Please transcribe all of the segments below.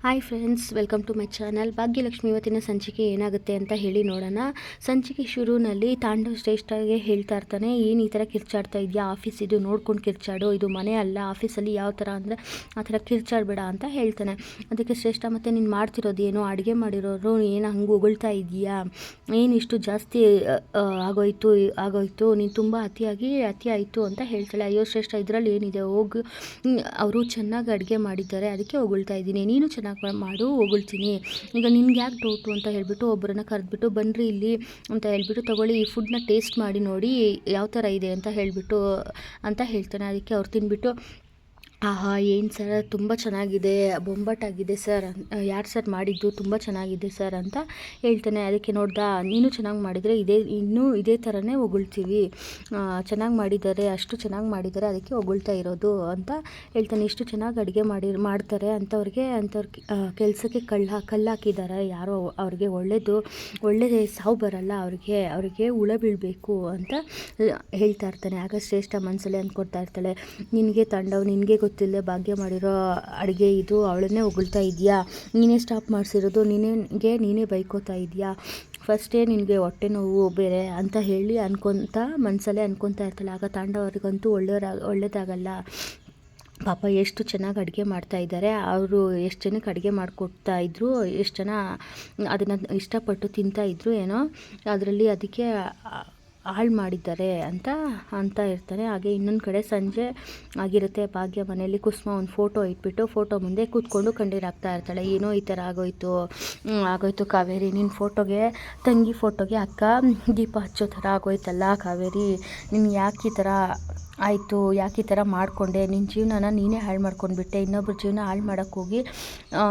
Hi friends, welcome to my channel. Bhagyalakshmi ಇವತ್ತಿನ ಸಂಚಿಕೆ ಏನಾಗುತ್ತೆ ಅಂತ ಹೇಳಿ ನೋಡೋಣ. ಸಂಚಿಕೆ ಶುರುವಿನಲ್ಲಿ ತಾಂಡವ್ ಶ್ರೇಷ್ಠಗೆ ಹೇಳ್ತಾ ಇರ್ತಾನೆ, ಏನು ಈ ಥರ ಕಿರ್ಚಾಡ್ತಾ ಇದೆಯಾ, ಆಫೀಸ್ ಇದು ನೋಡ್ಕೊಂಡು ಕಿರ್ಚಾಡು, ಇದು ಮನೆ ಅಲ್ಲ, ಆಫೀಸಲ್ಲಿ ಯಾವ ಥರ ಅಂದರೆ ಆ ಥರ ಕಿರ್ಚಾಡಬೇಡ ಅಂತ ಹೇಳ್ತಾನೆ. ಅದಕ್ಕೆ ಶ್ರೇಷ್ಠ ಮತ್ತು ನೀನು ಮಾಡ್ತಿರೋದು ಏನು, ಅಡುಗೆ ಮಾಡಿರೋರು ಏನು ಹಂಗೆ ಹೊಗಳ್ತಾ ಇದೆಯಾ, ಏನು ಇಷ್ಟು ಜಾಸ್ತಿ ಆಗೋಯ್ತು ನೀನು ತುಂಬ ಅತಿ ಆಯಿತು ಅಂತ ಹೇಳ್ತಾಳೆ. ಅಯ್ಯೋ ಶ್ರೇಷ್ಠ, ಇದರಲ್ಲಿ ಏನಿದೆ, ಹೋಗು, ಅವರು ಚೆನ್ನಾಗಿ ಅಡುಗೆ ಮಾಡಿದ್ದಾರೆ ಅದಕ್ಕೆ ಹೊಗಳ್ತಾ ಇದ್ದೀನಿ, ನೀನು ಚೆನ್ನಾಗಿ ಮಾಡು ಹೊಗಳ್ತೀನಿ, ಈಗ ನಿನ್ಗೆ ಯಾಕೆ ಡೌಟು ಅಂತ ಹೇಳ್ಬಿಟ್ಟು ಒಬ್ಬರನ್ನ ಕರೆದ್ಬಿಟ್ಟು ಬನ್ನಿರಿ ಇಲ್ಲಿ ಅಂತ ಹೇಳ್ಬಿಟ್ಟು ತೊಗೊಳ್ಳಿ, ಈ ಫುಡ್ನ ಟೇಸ್ಟ್ ಮಾಡಿ ನೋಡಿ ಯಾವ ಥರ ಇದೆ ಅಂತ ಹೇಳ್ತಾನೆ. ಅದಕ್ಕೆ ಅವ್ರು ತಿಂದ್ಬಿಟ್ಟು ಆಹಾ, ಏನು ಸರ್ ತುಂಬ ಚೆನ್ನಾಗಿದೆ, ಬೊಂಬಾಟಾಗಿದೆ ಸರ್, ಯಾರು ಸರ್ ಮಾಡಿದ್ದು, ತುಂಬ ಚೆನ್ನಾಗಿದೆ ಸರ್ ಅಂತ ಹೇಳ್ತಾನೆ. ಅದಕ್ಕೆ ನೋಡ್ದಾ, ನೀನು ಚೆನ್ನಾಗಿ ಮಾಡಿದರೆ ಇನ್ನೂ ಇದೇ ಥರನೇ ಹೊಗಳ್ತೀವಿ, ಚೆನ್ನಾಗಿ ಮಾಡಿದ್ದಾರೆ, ಅಷ್ಟು ಚೆನ್ನಾಗಿ ಮಾಡಿದ್ದಾರೆ ಅದಕ್ಕೆ ಹೊಗಳ್ತಾ ಇರೋದು ಅಂತ ಹೇಳ್ತಾನೆ. ಇಷ್ಟು ಚೆನ್ನಾಗಿ ಅಡುಗೆ ಮಾಡ್ತಾರೆ ಅಂಥವ್ರಿಗೆ ಕೆಲಸಕ್ಕೆ ಕಲ್ಲಾಕಿದ್ದಾರೆ ಯಾರೋ, ಅವ್ರಿಗೆ ಒಳ್ಳೆ ಸಾವು ಬರಲ್ಲ, ಅವ್ರಿಗೆ ಹುಳ ಬೀಳಬೇಕು ಅಂತ ಹೇಳ್ತಾ ಇರ್ತಾನೆ. ಆಗ ಶ್ರೇಷ್ಠ ಮನಸ್ಸಲ್ಲೇ ಅಂದ್ಕೊಡ್ತಾ ಇರ್ತಾಳೆ, ನಿನಗೆ ನಿನಗೆ ಗೊತ್ತಿಲ್ಲ ಭಾಗ್ಯ ಮಾಡಿರೋ ಅಡುಗೆ ಇದು, ಅವಳನ್ನೇ ಹೊಗಳ್ತಾ ಇದೆಯಾ, ನೀನೇ ಸ್ಟಾಪ್ ಮಾಡಿಸಿರೋದು, ನೀನೇ ಬೈಕೋತಾ ಇದೆಯಾ, ಫಸ್ಟೇ ನಿನಗೆ ಹೊಟ್ಟೆ ನೋವು ಬೇರೆ ಅಂತ ಹೇಳಿ ಮನಸ್ಸಲ್ಲೇ ಅನ್ಕೊತಾ ಇರ್ತಾಳೆ. ಆಗ ತಾಂಡವರಿಗಂತೂ ಒಳ್ಳೇದಾಗಲ್ಲ, ಪಾಪ ಎಷ್ಟು ಚೆನ್ನಾಗಿ ಅಡುಗೆ ಮಾಡ್ತಾಯಿದ್ದಾರೆ, ಅವರು ಎಷ್ಟು ಜನಕ್ಕೆ ಅಡುಗೆ ಮಾಡಿಕೊಡ್ತಾಯಿದ್ರು, ಎಷ್ಟು ಜನ ಅದನ್ನು ಇಷ್ಟಪಟ್ಟು ತಿಂತಾಯಿದ್ರು ಏನೋ, ಅದರಲ್ಲಿ ಅದಕ್ಕೆ ಹಾಳು ಮಾಡಿದ್ದಾರೆ ಅಂತ ಇರ್ತಾನೆ. ಹಾಗೆ ಇನ್ನೊಂದು ಕಡೆ ಸಂಜೆ ಆಗಿರುತ್ತೆ. ಭಾಗ್ಯ ಮನೆಯಲ್ಲಿ ಕುಸುಮ ಒಂದು ಫೋಟೋ ಇಟ್ಬಿಟ್ಟು ಫೋಟೋ ಮುಂದೆ ಕೂತ್ಕೊಂಡು ಕಣ್ಣೀರಾಗ್ತಾ ಇರ್ತಾಳೆ. ಏನೋ ಈ ಥರ ಆಗೋಯ್ತು ಕಾವೇರಿ, ನಿನ್ನ ತಂಗಿ ಫೋಟೋಗೆ ಅಕ್ಕ ದೀಪ ಹಚ್ಚೋ ಥರ ಆಗೋಯ್ತಲ್ಲ ಕಾವೇರಿ, ನೀನು ಯಾಕೆ ಈ ಥರ ಆಯಿತು, ಯಾಕೆ ಈ ಥರ ಮಾಡಿಕೊಂಡೆ, ನಿನ್ನ ಜೀವನನ ನೀನೇ ಹಾಳು ಮಾಡ್ಕೊಂಡ್ಬಿಟ್ಟೆ, ಇನ್ನೊಬ್ಬರ ಜೀವನ ಹಾಳು ಮಾಡೋಕ್ಕೋಗಿ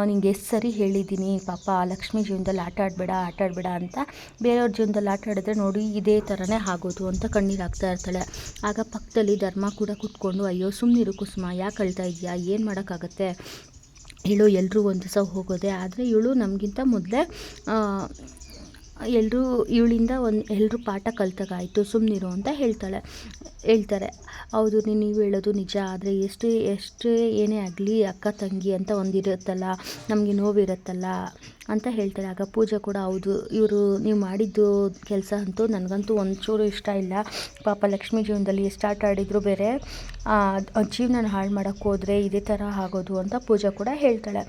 ನಿಂಗೆ ಎಷ್ಟು ಸರಿ ಹೇಳಿದ್ದೀನಿ, ಪಾಪ ಲಕ್ಷ್ಮಿ ಜೀವನದಲ್ಲಿ ಆಟ ಆಡಬೇಡ ಅಂತ, ಬೇರೆಯವ್ರ ಜೀವನದಲ್ಲಿ ಆಟ ಆಡಿದ್ರೆ ನೋಡಿ ಇದೇ ಥರನೇ ಆಗೋದು ಅಂತ ಕಣ್ಣೀರಾಗ್ತಾ ಇರ್ತಾಳೆ. ಆಗ ಪಕ್ಕದಲ್ಲಿ ಧರ್ಮ ಕೂಡ ಕೂತ್ಕೊಂಡು, ಅಯ್ಯೋ ಸುಮ್ಮನಿರು ಕುಸುಮ, ಯಾಕೆ ಅಳ್ತಾ ಇದೆಯಾ, ಏನು ಮಾಡೋಕ್ಕಾಗತ್ತೆ ಹೇಳು, ಎಲ್ಲರೂ ಒಂದು ದಿವಸ ಹೋಗೋದೆ, ಆದರೆ ಇವಳು ನಮಗಿಂತ ಮೊದಲೇ ಇವಳಿಂದ ಎಲ್ಲರೂ ಪಾಠ ಕಲ್ತಾಗಾಯಿತು, ಸುಮ್ಮನಿರು ಅಂತ ಹೇಳ್ತಾರೆ. ಹೌದು, ನೀವು ಹೇಳೋದು ನಿಜ, ಆದರೆ ಎಷ್ಟು ಏನೇ ಆಗಲಿ ಅಕ್ಕ ತಂಗಿ ಅಂತ ಒಂದಿರುತ್ತಲ್ಲ, ನಮಗೆ ನೋವಿರುತ್ತಲ್ಲ ಅಂತ ಹೇಳ್ತಾಳೆ. ಆಗ ಪೂಜೆ ಕೂಡ, ಹೌದು ನೀವು ಮಾಡಿದ್ದು ಕೆಲಸ ಅಂತೂ ನನಗಂತೂ ಒಂಚೂರು ಇಷ್ಟ ಇಲ್ಲ, ಪಾಪ ಲಕ್ಷ್ಮೀ ಜೀವನದಲ್ಲಿ ಎಷ್ಟು ಆಟ ಆಡಿದ್ರು ಬೇರೆ, ಜೀವನ ಹಾಳು ಮಾಡೋಕ್ಕೆ ಹೋದರೆ ಇದೇ ಥರ ಆಗೋದು ಅಂತ ಪೂಜೆ ಕೂಡ ಹೇಳ್ತಾಳೆ.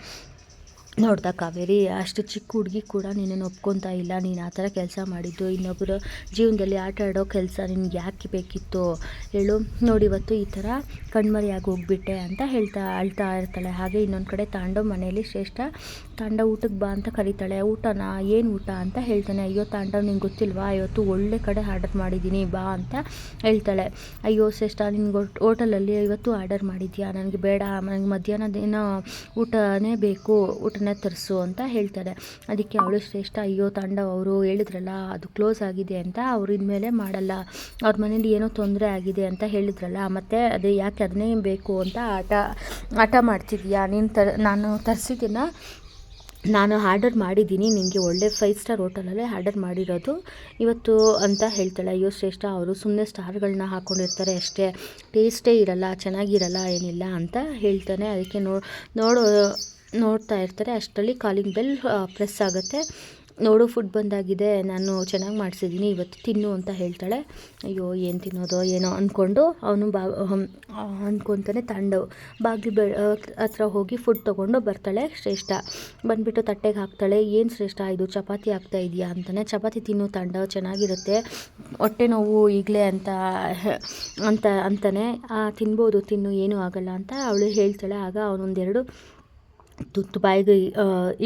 ನೋಡ್ದ ಕಾವೇರಿ, ಅಷ್ಟು ಚಿಕ್ಕ ಹುಡುಗಿ ಕೂಡ ನಿನ್ನನ್ನು ಒಪ್ಕೊತಾ ಇಲ್ಲ, ನೀನು ಆ ಥರ ಕೆಲಸ ಮಾಡಿದ್ದು, ಇನ್ನೊಬ್ಬರು ಜೀವನದಲ್ಲಿ ಆಟ ಆಡೋ ಕೆಲಸ ನಿನ್ಗೆ ಯಾಕೆ ಬೇಕಿತ್ತು ಹೇಳು, ನೋಡಿ ಇವತ್ತು ಈ ಥರ ಕಣ್ಮರೆಯಾಗಿ ಹೋಗ್ಬಿಟ್ಟೆ ಅಂತ ಅಳ್ತಾ ಇರ್ತಾಳೆ. ಹಾಗೆ ಇನ್ನೊಂದು ಕಡೆ ತಾಂಡವ್ ಮನೆಯಲ್ಲಿ ಶ್ರೇಷ್ಠ ಊಟಕ್ಕೆ ಬಾ ಅಂತ ಕರೀತಾಳೆ. ಊಟನಾ, ಏನು ಊಟ ಅಂತ ಹೇಳ್ತಾನೆ. ಅಯ್ಯೋ ತಾಂಡವ್, ನಿಂಗೆ ಗೊತ್ತಿಲ್ವಾ, ಇವತ್ತು ಒಳ್ಳೆ ಕಡೆ ಆರ್ಡರ್ ಮಾಡಿದ್ದೀನಿ ಬಾ ಅಂತ ಹೇಳ್ತಾಳೆ. ಅಯ್ಯೋ ಶ್ರೇಷ್ಠ, ನಿನ್ಗೆ ಹೋಟೆಲಲ್ಲಿ ಇವತ್ತು ಆರ್ಡರ್ ಮಾಡಿದ್ಯಾ, ನನಗೆ ಬೇಡ, ನನಗೆ ಮಧ್ಯಾಹ್ನದೇನೋ ಊಟನೇ ಬೇಕು, ಊಟನೇ ತರಿಸು ಅಂತ ಹೇಳ್ತಾರೆ. ಅದಕ್ಕೆ ಅವಳು ಶ್ರೇಷ್ಠ, ಅಯ್ಯೋ ತಾಂಡವ್, ಅವರು ಹೇಳಿದ್ರಲ್ಲ ಅದು ಕ್ಲೋಸ್ ಆಗಿದೆ ಅಂತ, ಅವ್ರು ಇನ್ಮೇಲೆ ಮಾಡಲ್ಲ, ಅವ್ರ ಮನೇಲಿ ಏನೋ ತೊಂದರೆ ಆಗಿದೆ ಅಂತ ಹೇಳಿದ್ರಲ್ಲ, ಮತ್ತು ಅದು ಯಾಕೆ ಅದನ್ನೇ ಬೇಕು ಅಂತ ಆಟ ಮಾಡ್ತಿದ್ಯಾ, ನಾನು ತರಿಸಿದ್ದನ್ನು ನಾನು ಆರ್ಡರ್ ಮಾಡಿದ್ದೀನಿ, ನಿನಗೆ ಒಳ್ಳೆ 5 ಸ್ಟಾರ್ ಹೋಟೆಲಲ್ಲೇ ಆರ್ಡರ್ ಮಾಡಿರೋದು ಇವತ್ತು ಅಂತ ಹೇಳ್ತಾಳೆ. ಅಯ್ಯೋ ಶ್ರೇಷ್ಠ, ಅವರು ಸುಮ್ಮನೆ ಸ್ಟಾರ್ಗಳನ್ನ ಹಾಕ್ಕೊಂಡಿರ್ತಾರೆ ಅಷ್ಟೇ, ಟೇಸ್ಟೇ ಇರಲ್ಲ, ಚೆನ್ನಾಗಿರಲ್ಲ, ಏನಿಲ್ಲ ಅಂತ ಹೇಳ್ತಾನೆ. ಅದಕ್ಕೆ ನೋಡ್ತಾ ಇರ್ತಾರೆ. ಅಷ್ಟರಲ್ಲಿ ಕಾಲಿಂಗ್ ಬೆಲ್ ಪ್ರೆಸ್ ಆಗುತ್ತೆ. ನೋಡು, ಫುಡ್ ಬಂದಾಗಿದೆ, ನಾನು ಚೆನ್ನಾಗಿ ಮಾಡಿಸಿದ್ದೀನಿ, ಇವತ್ತು ತಿನ್ನು ಅಂತ ಹೇಳ್ತಾಳೆ. ಅಯ್ಯೋ ಏನು ತಿನ್ನೋದೋ ಏನೋ ಅಂದ್ಕೊಂಡು ಅವನು ಅಂದ್ಕೊತಾನೆ. ತಾಂಡವ್ ಹತ್ರ ಹೋಗಿ ಫುಡ್ ತೊಗೊಂಡು ಬರ್ತಾಳೆ. ಶ್ರೇಷ್ಠ ಬಂದುಬಿಟ್ಟು ತಟ್ಟೆಗೆ ಹಾಕ್ತಾಳೆ. ಏನು ಶ್ರೇಷ್ಠ, ಇದು ಚಪಾತಿ ಆಗ್ತಾ ಇದೆಯಾ ಅಂತಾನೆ. ಚಪಾತಿ ತಿನ್ನು ತಾಂಡವ್, ಚೆನ್ನಾಗಿರುತ್ತೆ, ಹೊಟ್ಟೆ ನೋವು ಈಗಲೇ ಅಂತಾನೆ. ತಿನ್ಬೋದು, ತಿನ್ನು, ಏನೂ ಆಗಲ್ಲ ಅಂತ ಅವಳು ಹೇಳ್ತಾಳೆ. ಆಗ ಅವನೊಂದೆರಡು ತುತ್ತು ಬಾಯಿಗೆ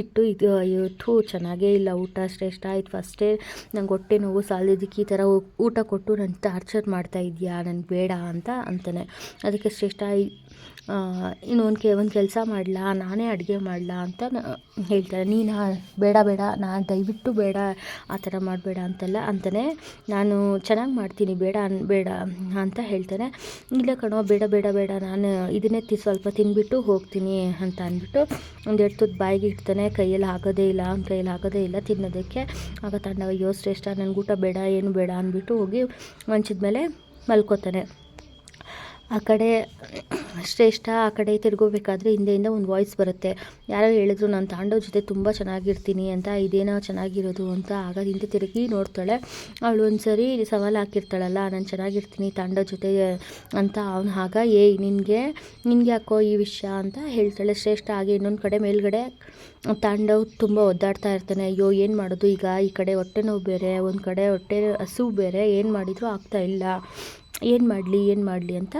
ಇಟ್ಟು, ಇದು ಚೆನ್ನಾಗೇ ಇಲ್ಲ ಊಟ ಶ್ರೇಷ್ಠ, ಇದು ಫಸ್ಟೇ ನಂಗೆ ಹೊಟ್ಟೆ ನೋವು ಸಾಲದಕ್ಕೆ ಈ ಥರ ಊಟ ಕೊಟ್ಟು ನನ್ನ ಟಾರ್ಚರ್ ಮಾಡ್ತಾ ಇದೆಯಾ, ನನಗೆ ಬೇಡ ಅಂತಾನೆ. ಅದಕ್ಕೆ ಶ್ರೇಷ್ಠ ಇನ್ನು ಒಂದು ಕೆಲಸ ಮಾಡಲಾ, ನಾನೇ ಅಡುಗೆ ಮಾಡಲಾ ಅಂತ ಹೇಳ್ತಾರೆ. ನೀನು ಬೇಡ, ನಾನು ದಯವಿಟ್ಟು ಬೇಡ, ಆ ಥರ ಮಾಡಬೇಡ ಅಂತಾನೆ. ನಾನು ಚೆನ್ನಾಗಿ ಮಾಡ್ತೀನಿ, ಬೇಡ ಅಂತ ಹೇಳ್ತಾನೆ. ಇಲ್ಲ ಕಣೋ, ಬೇಡ, ನಾನು ಇದನ್ನೇ ಸ್ವಲ್ಪ ತಿಂದ್ಬಿಟ್ಟು ಹೋಗ್ತೀನಿ ಅಂತ ಅಂದ್ಬಿಟ್ಟು ಒಂದೆರಡು ತುತ್ತು ಬಾಯಿಗೆ ಇಡ್ತಾನೆ. ಕೈಯಲ್ಲಿ ಆಗೋದೇ ಇಲ್ಲ ತಿನ್ನೋದಕ್ಕೆ. ಆಗ ತಾಂಡವ, ಅಯ್ಯೋ ಶ್ರೇಷ್ಠ, ನನಗೆ ಊಟ ಬೇಡ, ಏನು ಬೇಡ ಅಂದ್ಬಿಟ್ಟು ಹೋಗಿ ಮಂಚದ ಮೇಲೆ ಮಲ್ಕೋತಾನೆ. ಆ ಕಡೆ ಶ್ರೇಷ್ಠ ಆ ಕಡೆ ತಿರ್ಗೋಬೇಕಾದ್ರೆ ಹಿಂದೆಯಿಂದ ಒಂದು ವಾಯ್ಸ್ ಬರುತ್ತೆ. ಯಾರೋ ಹೇಳಿದ್ರು ನಾನು ತಾಂಡವ್ ಜೊತೆ ತುಂಬ ಚೆನ್ನಾಗಿರ್ತೀನಿ ಅಂತ, ಇದೇನೋ ಚೆನ್ನಾಗಿರೋದು ಅಂತ. ಆಗ ಹಿಂದೆ ತಿರುಗಿ ನೋಡ್ತಾಳೆ. ಅವಳು ಒಂದು ಸರಿ ಸವಾಲು ಹಾಕಿರ್ತಾಳಲ್ಲ, ನಾನು ಚೆನ್ನಾಗಿರ್ತೀನಿ ತಾಂಡವ್ ಜೊತೆ ಅಂತ. ಅವನು ಆಗ ನಿನಗೆ ಯಾಕೋ ಈ ವಿಷಯ ಅಂತ ಹೇಳ್ತಾಳೆ ಶ್ರೇಷ್ಠ. ಹಾಗೆ ಇನ್ನೊಂದು ಕಡೆ ಮೇಲ್ಗಡೆ ತಾಂಡವ್ ತುಂಬ ಒದ್ದಾಡ್ತಾ ಇರ್ತಾನೆ. ಅಯ್ಯೋ ಏನು ಮಾಡೋದು ಈಗ, ಈ ಕಡೆ ಹೊಟ್ಟೆ ನೋವು ಬೇರೆ, ಒಂದು ಕಡೆ ಹೊಟ್ಟೆ ಹಸಿವು ಬೇರೆ, ಏನು ಮಾಡಿದರೂ ಆಗ್ತಾಯಿಲ್ಲ, ಏನು ಮಾಡಲಿ ಅಂತ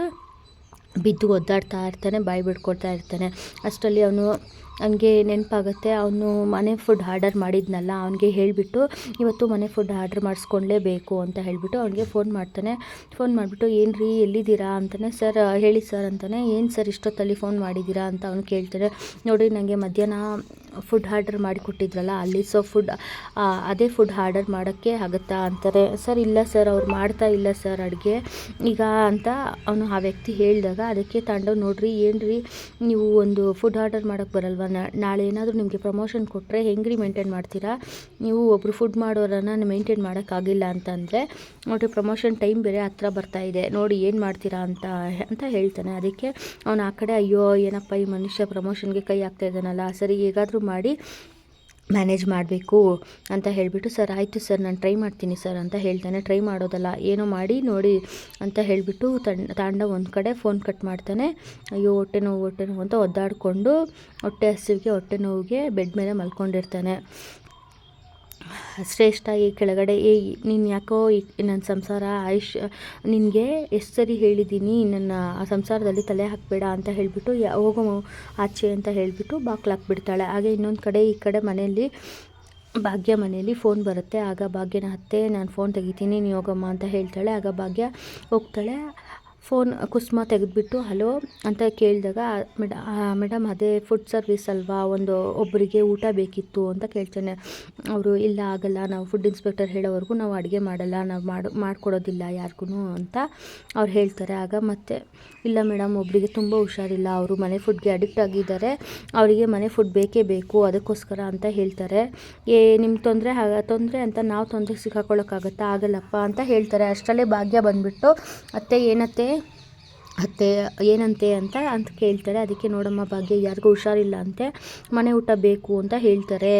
ಬಿದ್ದು ಒದ್ದಾಡ್ತಾ ಇರ್ತಾನೆ, ಬಾಯಿ ಬಿಡ್ಕೊಳ್ತಾ ಇರ್ತಾನೆ. ಅಷ್ಟರಲ್ಲಿ ಅವನಿಗೆ ನೆನಪಾಗುತ್ತೆ, ಅವನು ಮನೆ ಫುಡ್ ಆರ್ಡರ್ ಮಾಡಿದ್ನಲ್ಲ, ಅವನಿಗೆ ಹೇಳಿಬಿಟ್ಟು ಇವತ್ತು ಮನೆ ಫುಡ್ ಆರ್ಡ್ರ್ ಮಾಡಿಸ್ಕೊಳ್ಳೇಬೇಕು ಅಂತ ಹೇಳಿಬಿಟ್ಟು ಅವನಿಗೆ ಫೋನ್ ಮಾಡ್ತಾನೆ. ಫೋನ್ ಮಾಡಿಬಿಟ್ಟು ಏನು ರೀ ಎಲ್ಲಿದ್ದೀರಾ ಅಂತಾನೆ. ಸರ್ ಹೇಳಿ ಸರ್ ಅಂತಾನೆ. ಏನು ಸರ್ ಇಷ್ಟೊತ್ತಲ್ಲಿ ಫೋನ್ ಮಾಡಿದ್ದೀರಾ ಅಂತ ಅವನು ಕೇಳ್ತಾನೆ. ನೋಡಿ ನನಗೆ ಮಧ್ಯಾಹ್ನ ಫುಡ್ ಆರ್ಡರ್ ಮಾಡಿಕೊಟ್ಟಿದ್ರಲ್ಲ ಅಲ್ಲಿ, ಸೊ ಅದೇ ಫುಡ್ ಆರ್ಡರ್ ಮಾಡೋಕ್ಕೆ ಆಗುತ್ತಾ ಅಂತಾರೆ. ಸರ್ ಇಲ್ಲ ಸರ್, ಅವ್ರು ಮಾಡ್ತಾ ಇಲ್ಲ ಸರ್ ಅಡುಗೆ ಈಗ ಅಂತ ಅವನು ಆ ವ್ಯಕ್ತಿ ಹೇಳಿದಾಗ, ಅದಕ್ಕೆ ತಾಂಡವ್ ನೋಡ್ರಿ ಏನ್ರಿ ನೀವು ಒಂದು ಫುಡ್ ಆರ್ಡರ್ ಮಾಡೋಕ್ಕೆ ಬರಲ್ವಾ, ನಾಳೆ ಏನಾದರೂ ನಿಮಗೆ ಪ್ರಮೋಷನ್ ಕೊಟ್ಟರೆ ಹೆಂಗ್ರಿ ಮೇಂಟೈನ್ ಮಾಡ್ತೀರಾ, ನೀವು ಒಬ್ಬರು ಫುಡ್ ಮಾಡೋರನ್ನು ಮೇಂಟೈನ್ ಮಾಡೋಕ್ಕಾಗಿಲ್ಲ ಅಂತಂದರೆ ನೋಡಿರಿ ಪ್ರಮೋಷನ್ ಟೈಮ್ ಬೇರೆ ಹತ್ರ ಬರ್ತಾ ಇದೆ, ನೋಡಿ ಏನು ಮಾಡ್ತೀರಾ ಅಂತ ಹೇಳ್ತಾನೆ. ಅದಕ್ಕೆ ಅವನು ಆ ಕಡೆ ಅಯ್ಯೋ ಏನಪ್ಪ ಈ ಮನುಷ್ಯ ಪ್ರಮೋಷನ್ಗೆ ಕೈ ಹಾಕ್ತಾ ಇದ್ದಾನಲ್ಲ, ಸರಿ ಹೇಗಾದರೂ ಮಾಡಿ ಮ್ಯಾನೇಜ್ ಮಾಡಬೇಕು ಅಂತ ಹೇಳಿಬಿಟ್ಟು, ಸರ್ ಆಯಿತು ಸರ್ ನಾನು ಟ್ರೈ ಮಾಡ್ತೀನಿ ಸರ್ ಅಂತ ಹೇಳ್ತಾನೆ. ಟ್ರೈ ಮಾಡೋದಲ್ಲ ಏನೋ ಮಾಡಿ ನೋಡಿ ಅಂತ ಹೇಳಿಬಿಟ್ಟು ತಾಂಡವ್ ಒಂದು ಕಡೆ ಫೋನ್ ಕಟ್ ಮಾಡ್ತಾನೆ. ಅಯ್ಯೋ ಹೊಟ್ಟೆ ನೋವು ಅಂತ ಒದ್ದಾಡಿಕೊಂಡು ಹೊಟ್ಟೆ ಹಸಿವಿಗೆ ಹೊಟ್ಟೆ ನೋವಿಗೆ ಬೆಡ್ ಮೇಲೆ ಮಲ್ಕೊಂಡಿರ್ತಾನೆ. ಶ್ರೇಷ್ಠ ಈ ಕೆಳಗಡೆ ನೀನು ಯಾಕೋ ನನ್ನ ಸಂಸಾರ ನಿನಗೆ ಎಷ್ಟು ಸರಿ ಹೇಳಿದ್ದೀನಿ ನನ್ನ ಆ ಸಂಸಾರದಲ್ಲಿ ತಲೆ ಹಾಕಬೇಡ ಅಂತ ಹೇಳಿಬಿಟ್ಟು ಹೋಗೋ ಆಚೆ ಅಂತ ಹೇಳಿಬಿಟ್ಟು ಬಾಕ್ಲಾಕ್ಬಿಡ್ತಾಳೆ. ಹಾಗೆ ಇನ್ನೊಂದು ಕಡೆ ಈ ಕಡೆ ಮನೆಯಲ್ಲಿ ಭಾಗ್ಯ ಮನೆಯಲ್ಲಿ ಫೋನ್ ಬರುತ್ತೆ. ಆಗ ಭಾಗ್ಯನ ಅತ್ತೆ ನಾನು ಫೋನ್ ತೆಗಿತೀನಿ ನೀನು ಹೋಗಮ್ಮ ಅಂತ ಹೇಳ್ತಾಳೆ. ಆಗ ಭಾಗ್ಯ ಹೋಗ್ತಾಳೆ. ಫೋನ್ ಕುಸುಮ ತೆಗೆದುಬಿಟ್ಟು ಹಲೋ ಅಂತ ಕೇಳಿದಾಗ, ಮೇಡಮ್ ಅದೇ ಫುಡ್ ಸರ್ವಿಸ್ ಅಲ್ವಾ, ಒಬ್ಬರಿಗೆ ಊಟ ಬೇಕಿತ್ತು ಅಂತ ಕೇಳ್ತಾನೆ. ಅವರು ಇಲ್ಲ ಆಗಲ್ಲ, ನಾವು ಫುಡ್ ಇನ್ಸ್ಪೆಕ್ಟರ್ ಹೇಳೋವರೆಗೂ ನಾವು ಅಡುಗೆ ಮಾಡಲ್ಲ, ನಾವು ಮಾಡಿಕೊಡೋದಿಲ್ಲ ಯಾರಿಗೂ ಅಂತ ಅವ್ರು ಹೇಳ್ತಾರೆ. ಆಗ ಮತ್ತೆ ಇಲ್ಲ ಮೇಡಮ್ ಒಬ್ಬರಿಗೆ ತುಂಬ ಹುಷಾರಿಲ್ಲ, ಅವರು ಮನೆ ಫುಡ್ಗೆ ಅಡಿಕ್ಟ್ ಆಗಿದ್ದಾರೆ, ಅವರಿಗೆ ಮನೆ ಫುಡ್ ಬೇಕೇ ಬೇಕು ಅದಕ್ಕೋಸ್ಕರ ಅಂತ ಹೇಳ್ತಾರೆ. ನಿಮ್ಮ ತೊಂದರೆ ಅಂತ ನಾವು ತೊಂದರೆ ಸಿಕ್ಕಾಕೊಳ್ಳೋಕ್ಕಾಗತ್ತಾ, ಆಗಲ್ಲಪ್ಪ ಅಂತ ಹೇಳ್ತಾರೆ. ಅಷ್ಟರಲ್ಲೇ ಭಾಗ್ಯ ಬಂದುಬಿಟ್ಟು ಅತ್ತೆ ಏನಂತೆ ಅಂತ ಕೇಳ್ತಾರೆ. ಅದಕ್ಕೆ ನೋಡಮ್ಮ ಭಾಗ್ಯ ಯಾರಿಗೂ ಹುಷಾರಿಲ್ಲ ಅಂತೆ, ಮನೆ ಊಟ ಬೇಕು ಅಂತ ಹೇಳ್ತಾರೆ,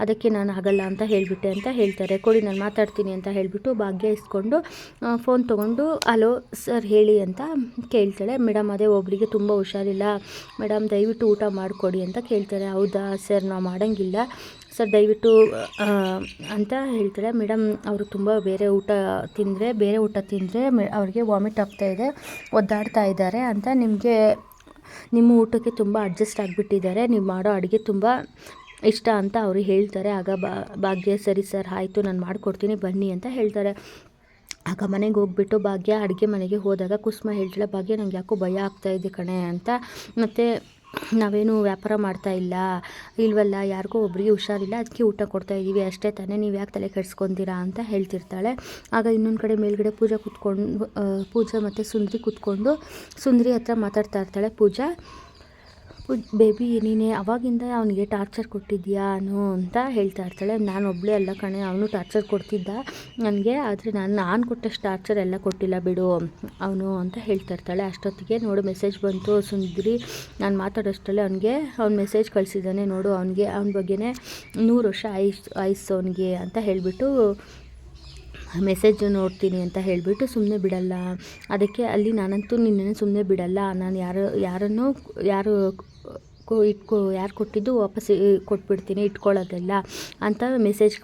ಅದಕ್ಕೆ ನಾನು ಆಗಲ್ಲ ಅಂತ ಹೇಳಿಬಿಟ್ಟೆ ಅಂತ ಹೇಳ್ತಾರೆ. ಕೊಡಿ ನಾನು ಮಾತಾಡ್ತೀನಿ ಅಂತ ಹೇಳಿಬಿಟ್ಟು ಭಾಗ್ಯ ಇಸ್ಕೊಂಡು ಫೋನ್ ತೊಗೊಂಡು ಹಲೋ ಸರ್ ಹೇಳಿ ಅಂತ ಕೇಳ್ತಾಳೆ. ಮೇಡಮ್ ಅದೇ ಒಬ್ಬರಿಗೆ ತುಂಬ ಹುಷಾರಿಲ್ಲ ಮೇಡಮ್ ದಯವಿಟ್ಟು ಊಟ ಮಾಡಿಕೊಡಿ ಅಂತ ಕೇಳ್ತಾರೆ. ಹೌದಾ ಸರ್ ನಾವು ಮಾಡೋಂಗಿಲ್ಲ ಸರ್ ದಯವಿಟ್ಟು ಅಂತ ಹೇಳ್ತಾಳೆ. ಮೇಡಮ್ ಅವರು ತುಂಬ ಬೇರೆ ಊಟ ತಿಂದರೆ ಅವ್ರಿಗೆ ವಾಮಿಟ್ ಆಗ್ತಾಯಿದೆ, ಒದ್ದಾಡ್ತಾ ಇದ್ದಾರೆ ಅಂತ, ನಿಮ್ಮ ಊಟಕ್ಕೆ ತುಂಬ ಅಡ್ಜಸ್ಟ್ ಆಗಿಬಿಟ್ಟಿದ್ದಾರೆ, ನೀವು ಮಾಡೋ ಅಡುಗೆ ತುಂಬ ಇಷ್ಟ ಅಂತ ಅವರು ಹೇಳ್ತಾರೆ. ಆಗ ಭಾಗ್ಯ ಸರಿ ಸರ್ ಆಯಿತು ನಾನು ಮಾಡಿಕೊಡ್ತೀನಿ ಬನ್ನಿ ಅಂತ ಹೇಳ್ತಾರೆ. ಆಗ ಮನೆಗೆ ಹೋಗ್ಬಿಟ್ಟು ಭಾಗ್ಯ ಅಡುಗೆ ಮನೆಗೆ ಹೋದಾಗ ಕುಸುಮ ಹೇಳ್ತಾಳೆ, ಭಾಗ್ಯ ನಂಗೆ ಯಾಕೋ ಭಯ ಆಗ್ತಾಯಿದೆ ಕಣೆ ಅಂತ, ಮತ್ತು ನಾವೇನು ವ್ಯಾಪಾರ ಮಾಡ್ತಾ ಇಲ್ವಲ್ಲ, ಯಾರಿಗೋ ಒಬ್ರಿಗೆ ಹುಷಾರಿಲ್ಲ ಅದಕ್ಕೆ ಊಟ ಕೊಡ್ತಾ ಇದ್ದೀವಿ ಅಷ್ಟೇ ತಾನೇ, ನೀವು ಯಾಕೆ ತಲೆ ಕೆಡಿಸ್ಕೊಂತೀರಾ ಅಂತ ಹೇಳ್ತಿರ್ತಾಳೆ. ಆಗ ಇನ್ನೊಂದು ಕಡೆ ಮೇಲ್ಗಡೆ ಪೂಜಾ ಮತ್ತು ಸುಂದ್ರಿ ಕೂತ್ಕೊಂಡು ಸುಂದ್ರಿ ಹತ್ರ ಮಾತಾಡ್ತಾ ಇರ್ತಾಳೆ. ಪೂಜಾ ಬೇಬಿ ನೀನೇ ಅವಾಗಿಂದ ಅವನಿಗೆ ಟಾರ್ಚರ್ ಕೊಟ್ಟಿದ್ಯಾ ಅಂತ ಹೇಳ್ತಾ ಇರ್ತಾಳೆ. ನಾನು ಒಬ್ಬಳೇ ಅಲ್ಲ ಕಣೆ, ಅವನು ಟಾರ್ಚರ್ ಕೊಡ್ತಿದ್ದ ನನಗೆ, ಆದರೆ ನಾನು ಕೊಟ್ಟಷ್ಟು ಟಾರ್ಚರ್ ಎಲ್ಲ ಕೊಟ್ಟಿಲ್ಲ ಬಿಡು ಅವನು ಅಂತ ಹೇಳ್ತಾ ಇರ್ತಾಳೆ. ಅಷ್ಟೊತ್ತಿಗೆ ನೋಡು ಮೆಸೇಜ್ ಬಂತು ಸುಂದ್ರಿ, ನಾನು ಮಾತಾಡೋಷ್ಟರಲ್ಲಿ ಅವ್ನು ಮೆಸೇಜ್ ಕಳಿಸಿದ್ದಾನೆ ನೋಡು, ಅವನ ಬಗ್ಗೆನೇ 100 ವರ್ಷ ಆಯ್ಸು ಅವನಿಗೆ ಅಂತ ಹೇಳಿಬಿಟ್ಟು ಮೆಸೇಜ್ ನೋಡ್ತೀನಿ ಅಂತ ಹೇಳಿಬಿಟ್ಟು ಸುಮ್ಮನೆ ಬಿಡಲ್ಲ. ಅದಕ್ಕೆ ಅಲ್ಲಿ ನಾನಂತೂ ನಿನ್ನನ್ನು ಸುಮ್ಮನೆ ಬಿಡಲ್ಲ, ನಾನು ಯಾರು ಕೊಟ್ಟಿದ್ದು ವಾಪಸ್ ಕೊಟ್ಬಿಡ್ತೀನಿ, ಇಟ್ಕೊಳ್ಳೋದೆಲ್ಲ ಅಂತ ಮೆಸೇಜ್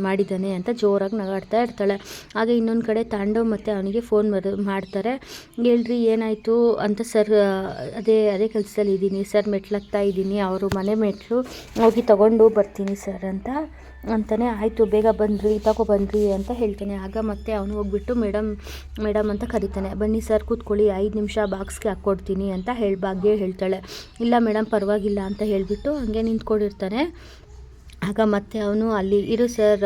ಮಾಡಿದ್ದಾನೆ ಅಂತ ಜೋರಾಗಿ ನಗಾಡ್ತಾ ಇರ್ತಾಳೆ. ಹಾಗೆ ಇನ್ನೊಂದು ಕಡೆ ತಾಂಡವ್ ಮತ್ತು ಅವನಿಗೆ ಫೋನ್ ಮಾಡ್ತಾರೆ. ಹೇಳ್ರಿ ಏನಾಯಿತು ಅಂತ. ಸರ್ ಅದೇ ಕೆಲಸದಲ್ಲಿ ಇದ್ದೀನಿ ಸರ್, ಮೆಟ್ಲಾಗ್ತಾ ಇದ್ದೀನಿ, ಅವರು ಮನೆ ಮೆಟ್ಲು ಹೋಗಿ ತೊಗೊಂಡು ಬರ್ತೀನಿ ಸರ್ ಅಂತಾನೆ. ಆಯಿತು ಬೇಗ ಬನ್ನಿರಿ ಅಂತ ಹೇಳ್ತಾನೆ. ಆಗ ಮತ್ತೆ ಅವನು ಹೋಗ್ಬಿಟ್ಟು ಮೇಡಮ್ ಅಂತ ಕರೀತಾನೆ. ಬನ್ನಿ ಸರ್ ಕೂತ್ಕೊಳ್ಳಿ, 5 ನಿಮಿಷ ಬಾಕ್ಸ್ಗೆ ಹಾಕ್ಕೊಡ್ತೀನಿ ಅಂತ ಭಾಗ್ಯ ಹೇಳ್ತಾಳೆ. ಇಲ್ಲ ಮೇಡಮ್ ಪರವಾಗಿಲ್ಲ ಅಂತ ಹೇಳಿಬಿಟ್ಟು ಹಂಗೆ ನಿಂತ್ಕೊಂಡಿರ್ತಾನೆ. ಆಗ ಮತ್ತೆ ಅವನು ಅಲ್ಲಿ ಇರು ಸರ್,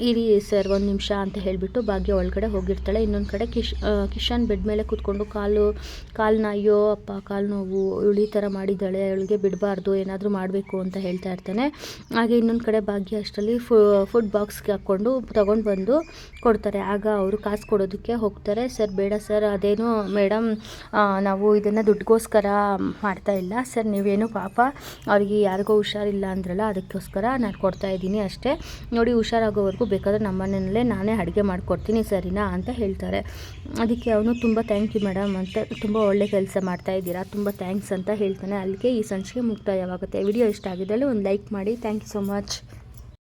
ಇರಿ ಸರ್ ಒಂದು ನಿಮಿಷ ಅಂತ ಹೇಳಿಬಿಟ್ಟು ಭಾಗ್ಯ ಒಳಗಡೆ ಹೋಗಿರ್ತಾಳೆ. ಇನ್ನೊಂದು ಕಡೆ ಕಿಶನ್ ಬೆಡ್ ಮೇಲೆ ಕೂತ್ಕೊಂಡು ಕಾಲನ್ನ ಅಯ್ಯೋ ಅಪ್ಪ ಕಾಲು ನೋವು, ಇವಳು ಈ ಥರ ಮಾಡಿದ್ದಾಳೆ, ಅವಳಿಗೆ ಬಿಡಬಾರ್ದು, ಏನಾದರೂ ಮಾಡಬೇಕು ಅಂತ ಹೇಳ್ತಾ ಇರ್ತಾನೆ. ಹಾಗೆ ಇನ್ನೊಂದು ಕಡೆ ಭಾಗ್ಯ ಅಷ್ಟರಲ್ಲಿ ಫುಡ್ ಬಾಕ್ಸ್ಗೆ ಹಾಕ್ಕೊಂಡು ತೊಗೊಂಡು ಬಂದು ಕೊಡ್ತಾರೆ. ಆಗ ಅವರು ಕಾಸು ಕೊಡೋದಕ್ಕೆ ಹೋಗ್ತಾರೆ. ಸರ್ ಬೇಡ ಸರ್, ಅದೇನು ಮೇಡಮ್ ನಾವು ಇದನ್ನು ದುಡ್ಡಿಗೋಸ್ಕರ ಮಾಡ್ತಾ ಇಲ್ಲ ಸರ್, ನೀವೇನು ಪಾಪ ಅವ್ರಿಗೆ ಯಾರಿಗೋ ಹುಷಾರಿಲ್ಲ ಅಂದ್ರಲ್ಲ ಅದಕ್ಕೋಸ್ಕರ ನಾನು ಕೊಡ್ತಾ ಇದ್ದೀನಿ ಅಷ್ಟೇ, ನೋಡಿ ಹುಷಾರಾಗೋವರೆಗೂ ಬೇಕಾದರೆ ನಮ್ಮ ಮನೆಯಲ್ಲೇ ನಾನೇ ಅಡುಗೆ ಮಾಡಿಕೊಡ್ತೀನಿ ಸರಿನಾ ಅಂತ ಹೇಳ್ತಾರೆ. ಅದಕ್ಕೆ ಅವನು ತುಂಬ ಥ್ಯಾಂಕ್ ಯು ಮೇಡಮ್ ಅಂತ, ತುಂಬ ಒಳ್ಳೆ ಕೆಲಸ ಮಾಡ್ತಾಯಿದ್ದೀರಾ, ತುಂಬ ಥ್ಯಾಂಕ್ಸ್ ಅಂತ ಹೇಳ್ತಾನೆ. ಅಲ್ಲಿಗೆ ಈ ಸಂಚಿಕೆ ಮುಕ್ತಾಯವಾಗುತ್ತೆ. ವಿಡಿಯೋ ಇಷ್ಟ ಆಗಿದ್ದಲ್ಲಿ ಒಂದು ಲೈಕ್ ಮಾಡಿ. Thank you so much.